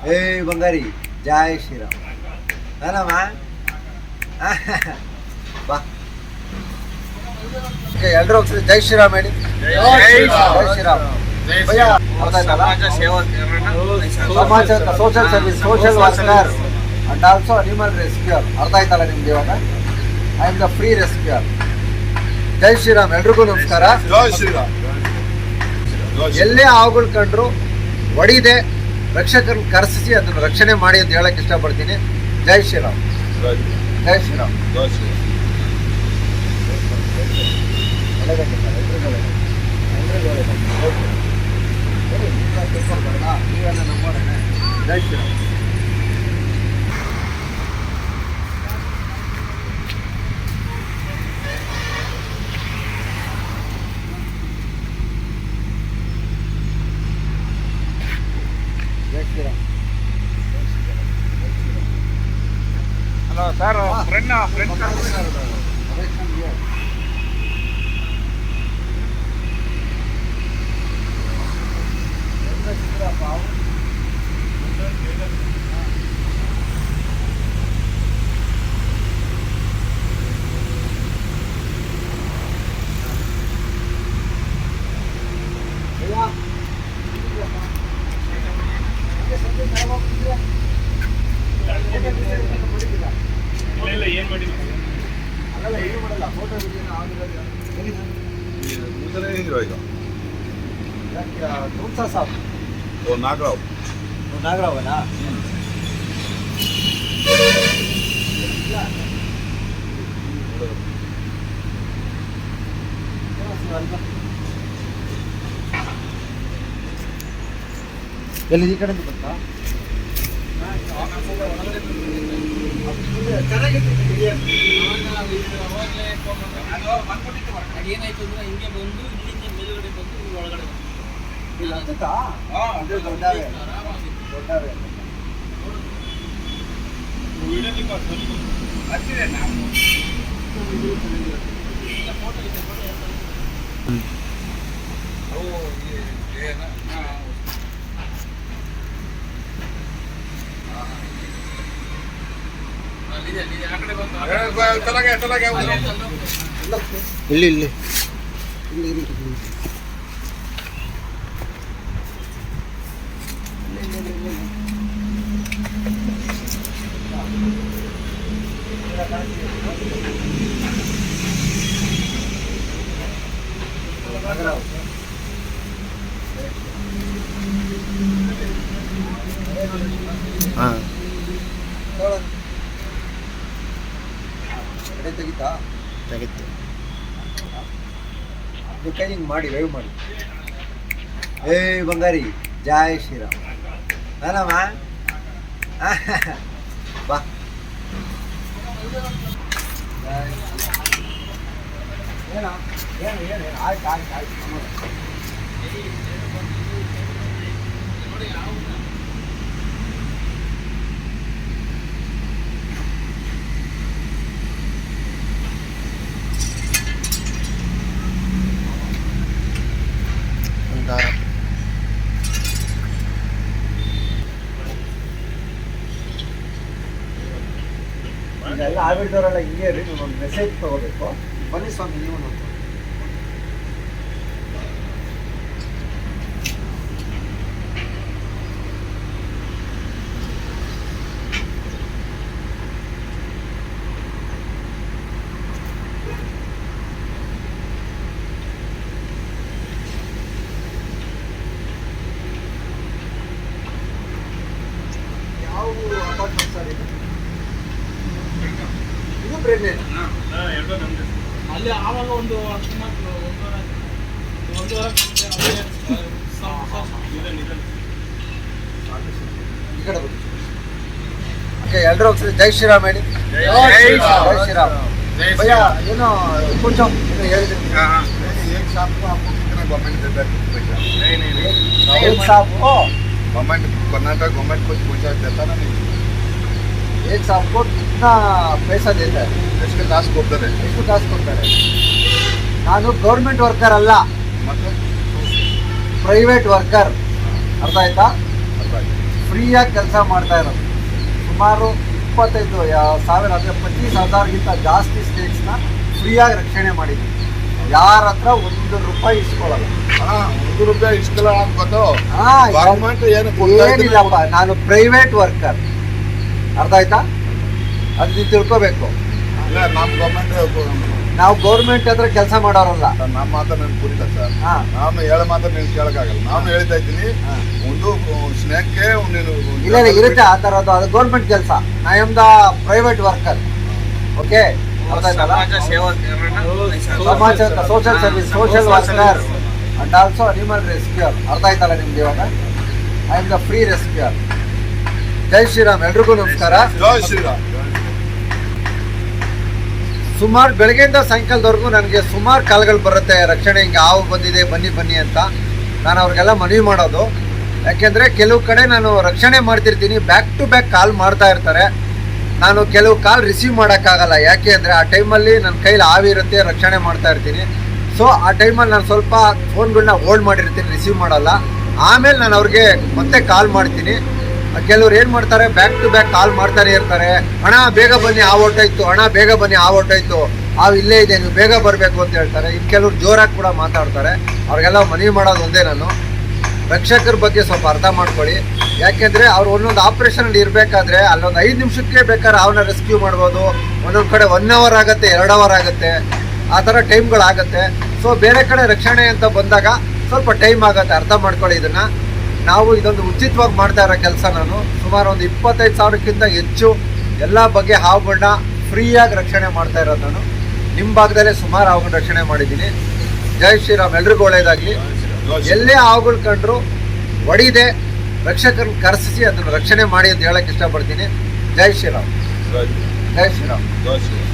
ಏ ಬಂಗಾರಿ ಜೈ ಶ್ರೀರಾಮ್ ಏನಮ್ಮ ಬಾ ಎಲ್ಲರೂ ಹೋಗ್ತೀವಿ ಜೈ ಶ್ರೀರಾಮ್ ಹೇಳಿ ಜೈ ಶ್ರೀರಾಮ್ ಭಯ್ಯ ಅರ್ಥ ಆಯ್ತಲ್ಲ ಸಮಾಜ social service social worker and also animal rescuer ಅರ್ಥ ಆಯ್ತಲ್ಲ ನಿಮ್ಗೆ ಇವಾಗ I am the free rescuer ಜೈ ಶ್ರೀರಾಮ್ ಎಲ್ರಿಗೂ ನಮಸ್ಕಾರ ಎಲ್ಲೇ ಹಾವುಗಳು ಕಂಡ್ರು ಹೊಡಿದೆ ರಕ್ಷಕರನ್ನ ಕರೆಸಿ ಅದನ್ನು ರಕ್ಷಣೆ ಮಾಡಿ ಅಂತ ಹೇಳಕ್ ಇಷ್ಟಪಡ್ತೀನಿ ಜೈ ಶ್ರೀರಾಮ್ ಜೈ ಶ್ರೀರಾಮ್ ಜೈ ಶ್ರೀರಾಮ್ ಹಲೋ ಸರ್ ಫ್ರೆಂಡ್ ಏನ್ ಮಾಡಿ ಅಲ್ಲ ಏನು ಮಾಡಲ್ಲ ಫೋಟೋ ಸಾಬ್ ನಾಗರಾವನಾ ಎಲ್ಲಿ ಈ ಕಡೆ ಬಂತಾ ಏನಾಯ್ತು ಅಂದ್ರೆ ಹಿಂಗೆ ಬಂದು ಇಲ್ಲಿಂದ ಮೇಲ್ಗಡೆ ಬಂದು ಒಳಗಡೆ ಇಲ್ಲಿ ಇಲ್ಲಿ ಹಾಂ ತೆಗಿತಾ ತೆಗಿತು ಕೈ ಹಿಂಗೆ ಮಾಡಿ ವೇವ್ ಮಾಡಿ ಏ ಬಂಗಾರಿ ಜೈ ಶ್ರೀರಾಮ್ ಏನಮ್ಮ ಬಾ ಏನ ಏನು ಏನು ಆಯ್ತು ಆಯ್ತು ಆಯ್ತು ಇದೆಲ್ಲ ಆಗ್ಬಿಡ್ದವರೆಲ್ಲ ಹಿಂಗೆ ರೀ ಒಂದು ಮೆಸೇಜ್ ತಗೋಬೇಕು ಬನ್ನಿ ಸ್ವಾಮಿ ನೀವು ನೋಡ್ತೀವಿ ಯಾವ ಅಪಾರ್ಟ್ಮೆಂಟ್ ಸರ್ ಇದು ಅಲ್ಲಿ ಆವಾಗ ಒಂದು ಎಲ್ಲರೂ ಹೋಗ್ತೀವಿ ಜೈ ಶ್ರೀರಾಮ್ ಹೇಳಿ ಜೈ ಶ್ರೀರಾಮ್ ಭಯ್ಯ ಏನು ಕೊಂಚ ಹೇಳಿದ್ರಿ गवर्नमेंट कर्नाटक गवर्नमेंट कुछ पूछा देता ना नहीं एक साहब को कितना पैसा देता है इसके कास्ट ಕೊಡ್ತಾರೆ ಎಷ್ಟು ಕಾಸು ಕೊಡ್ತಾರೆ ನಾನು ಗೌರ್ಮೆಂಟ್ ವರ್ಕರ್ ಅಲ್ಲ ಮತ್ತೆ ಪ್ರೈವೇಟ್ ವರ್ಕರ್ ಅರ್ಥ ಆಯ್ತಾ ಅರ್ಥ ಆಯ್ತು ಫ್ರೀ ಫ್ರೀಯಾಗಿ ಕೆಲಸ ಮಾಡ್ತಾ ಇರೋದು. ಸುಮಾರು 25,000 ಅಂದರೆ 25,000ಗಿಂತ ಜಾಸ್ತಿ ಸ್ಟೇಟ್ಸ್ನ ಫ್ರೀಯಾಗಿ ರಕ್ಷಣೆ ಮಾಡಿದ್ದೀವಿ. ಯಾರ ಹತ್ರ ₹1 ಇಸ್ಕೊಳ್ಳಲ್ಲ. ₹1 ಇಷ್ಟೆಲ್ಲ ಆಗ್ಬೋದು. ಹಾ, ಗೌರ್ಮೆಂಟ್ ಏನು ಏನಿಲ್ಲಪ್ಪ, ನಾನು ಪ್ರೈವೇಟ್ ವರ್ಕರ್, ಅರ್ಥ ಆಯ್ತಾ? ಅದು ನೀವು ತಿಳ್ಕೊಬೇಕು. ಇಲ್ಲ, ನಮ್ಮ ಗೌರ್ಮೆಂಟ್ ನಾವು ಗೌರ್ಮೆಂಟ್ ಹತ್ರ ಕೆಲಸ ಮಾಡೋರಲ್ಲ. ನಮ್ಮ ಮಾತ್ರ ನನ್ಗೆ ಪುರಿತ ಸರ್. ಹಾ, ನಾನು ಹೇಳೋ ಮಾತ್ರ ನೀನು ಕೇಳಕ್ಕಾಗಲ್ಲ. ನಾನು ಹೇಳ್ತಾ ಇದ್ದೀನಿ, ಹಾ. ಒಂದು ಸ್ನೇಹಕ್ಕೆ ಇಲ್ಲ ಇರುತ್ತೆ ಆ ಥರದ್ದು. ಅದು ಗೌರ್ಮೆಂಟ್ ಕೆಲಸ. I am the private worker. Okay, ಅರ್ಥ ಆಯ್ತಲ್ಲ? ಸಮಾಜ social service, social worker and also animal rescuer. ಅರ್ಥ ಆಯ್ತಲ್ಲ ನಿಮ್ಗೆ ಇವಾಗ? I am the free rescuer. ಜೈ ಶ್ರೀರಾಮ್. ಎಲ್ರಿಗೂ ನಮಸ್ಕಾರ. ಜೈ ಶ್ರೀರಾಮ್. ಸುಮಾರು ಬೆಳಗ್ಗೆಯಿಂದ ಸಾಯಂಕಾಲದವರೆಗೂ ನನಗೆ ಸುಮಾರು ಕಾಲ್ಗಳು ಬರುತ್ತೆ, ರಕ್ಷಣೆ ಹಿಂಗೆ ಹಾವು ಬಂದಿದೆ ಬನ್ನಿ ಬನ್ನಿ ಅಂತ. ನಾನು ಅವ್ರಿಗೆಲ್ಲ ಮನವಿ ಮಾಡೋದು, ಯಾಕೆಂದರೆ ಕೆಲವು ಕಡೆ ನಾನು ರಕ್ಷಣೆ ಮಾಡ್ತಿರ್ತೀನಿ, ಬ್ಯಾಕ್ ಟು ಬ್ಯಾಕ್ ಕಾಲ್ ಮಾಡ್ತಾ ಇರ್ತಾರೆ. ನಾನು ಕೆಲವು ಕಾಲ್ ರಿಸೀವ್ ಮಾಡೋಕ್ಕಾಗಲ್ಲ. ಯಾಕೆ ಅಂದರೆ ಆ ಟೈಮಲ್ಲಿ ನನ್ನ ಕೈಲಿ ಹಾವು ಇರುತ್ತೆ, ರಕ್ಷಣೆ ಮಾಡ್ತಾ ಇರ್ತೀನಿ. ಸೊ ಆ ಟೈಮಲ್ಲಿ ನಾನು ಸ್ವಲ್ಪ ಫೋನ್ಗಳನ್ನ ಹೋಲ್ಡ್ ಮಾಡಿರ್ತೀನಿ, ರಿಸೀವ್ ಮಾಡಲ್ಲ. ಆಮೇಲೆ ನಾನು ಅವ್ರಿಗೆ ಮತ್ತೆ ಕಾಲ್ ಮಾಡ್ತೀನಿ. ಕೆಲವ್ರು ಏನು ಮಾಡ್ತಾರೆ, ಬ್ಯಾಕ್ ಟು ಬ್ಯಾಕ್ ಕಾಲ್ ಮಾಡ್ತಾನೆ ಇರ್ತಾರೆ. ಅಣ್ಣ ಬೇಗ ಬನ್ನಿ, ಹಾವು ಹೊರ್ಟೋಯ್ತು, ಅಣ್ಣ ಬೇಗ ಬನ್ನಿ, ಹಾವು ಹೊರ್ಟೋಯ್ತು, ಹಾವು ಇಲ್ಲೇ ಇದೆ, ನೀವು ಬೇಗ ಬರಬೇಕು ಅಂತ ಹೇಳ್ತಾರೆ. ಇನ್ನು ಕೆಲವ್ರು ಜೋರಾಗಿ ಕೂಡ ಮಾತಾಡ್ತಾರೆ. ಅವ್ರಿಗೆಲ್ಲ ಮನವಿ ಮಾಡೋದು ಒಂದೇ, ನಾನು ರಕ್ಷಕರ ಬಗ್ಗೆ ಸ್ವಲ್ಪ ಅರ್ಥ ಮಾಡ್ಕೊಳ್ಳಿ. ಯಾಕೆಂದರೆ ಅವ್ರು ಒಂದೊಂದು ಆಪ್ರೇಷನಲ್ಲಿ ಇರಬೇಕಾದ್ರೆ ಅಲ್ಲೊಂದು 5 ನಿಮಿಷಕ್ಕೆ ಬೇಕಾದ್ರೆ ಅವನ್ನ ರೆಸ್ಕ್ಯೂ ಮಾಡ್ಬೋದು. ಒಂದೊಂದು ಕಡೆ 1 ಅವರ್ ಆಗುತ್ತೆ, 2 ಅವರ್ ಆಗುತ್ತೆ, ಆ ಥರ ಟೈಮ್ಗಳಾಗುತ್ತೆ. ಸೊ ಬೇರೆ ಕಡೆ ರಕ್ಷಣೆ ಅಂತ ಬಂದಾಗ ಸ್ವಲ್ಪ ಟೈಮ್ ಆಗುತ್ತೆ. ಅರ್ಥ ಮಾಡ್ಕೊಳ್ಳಿ ಇದನ್ನು. ನಾವು ಇದೊಂದು ಉಚಿತವಾಗಿ ಮಾಡ್ತಾ ಇರೋ ಕೆಲಸ. ನಾನು ಸುಮಾರು ಒಂದು 25,000ಕ್ಕಿಂತ ಹೆಚ್ಚು ಎಲ್ಲ ಬಗ್ಗೆ ಹಾವುಗಳನ್ನ ಫ್ರೀಯಾಗಿ ರಕ್ಷಣೆ ಮಾಡ್ತಾ ಇರೋದು. ನಾನು ನಿಮ್ಮ ಭಾಗದಲ್ಲೇ ಸುಮಾರು ಹಾವುಗಳನ್ನ ರಕ್ಷಣೆ ಮಾಡಿದ್ದೀನಿ. ಜೈ ಶ್ರೀರಾಮ್. ಎಲ್ರಿಗೂ ಒಳ್ಳೇದಾಗಲಿ. ಎಲ್ಲೇ ಹಾವುಗಳು ಕಂಡ್ರು ಹೊಡಿದೆ ರಕ್ಷಕರನ್ನ ಕರೆಸಿ ಅದನ್ನು ರಕ್ಷಣೆ ಮಾಡಿ ಅಂತ ಹೇಳಕ್ಕೆ ಇಷ್ಟಪಡ್ತೀನಿ. ಜೈ ಶ್ರೀರಾಮ್. ಜೈ ಶ್ರೀರಾಮ್. ಜೈ ಶ್ರೀರಾಮ್.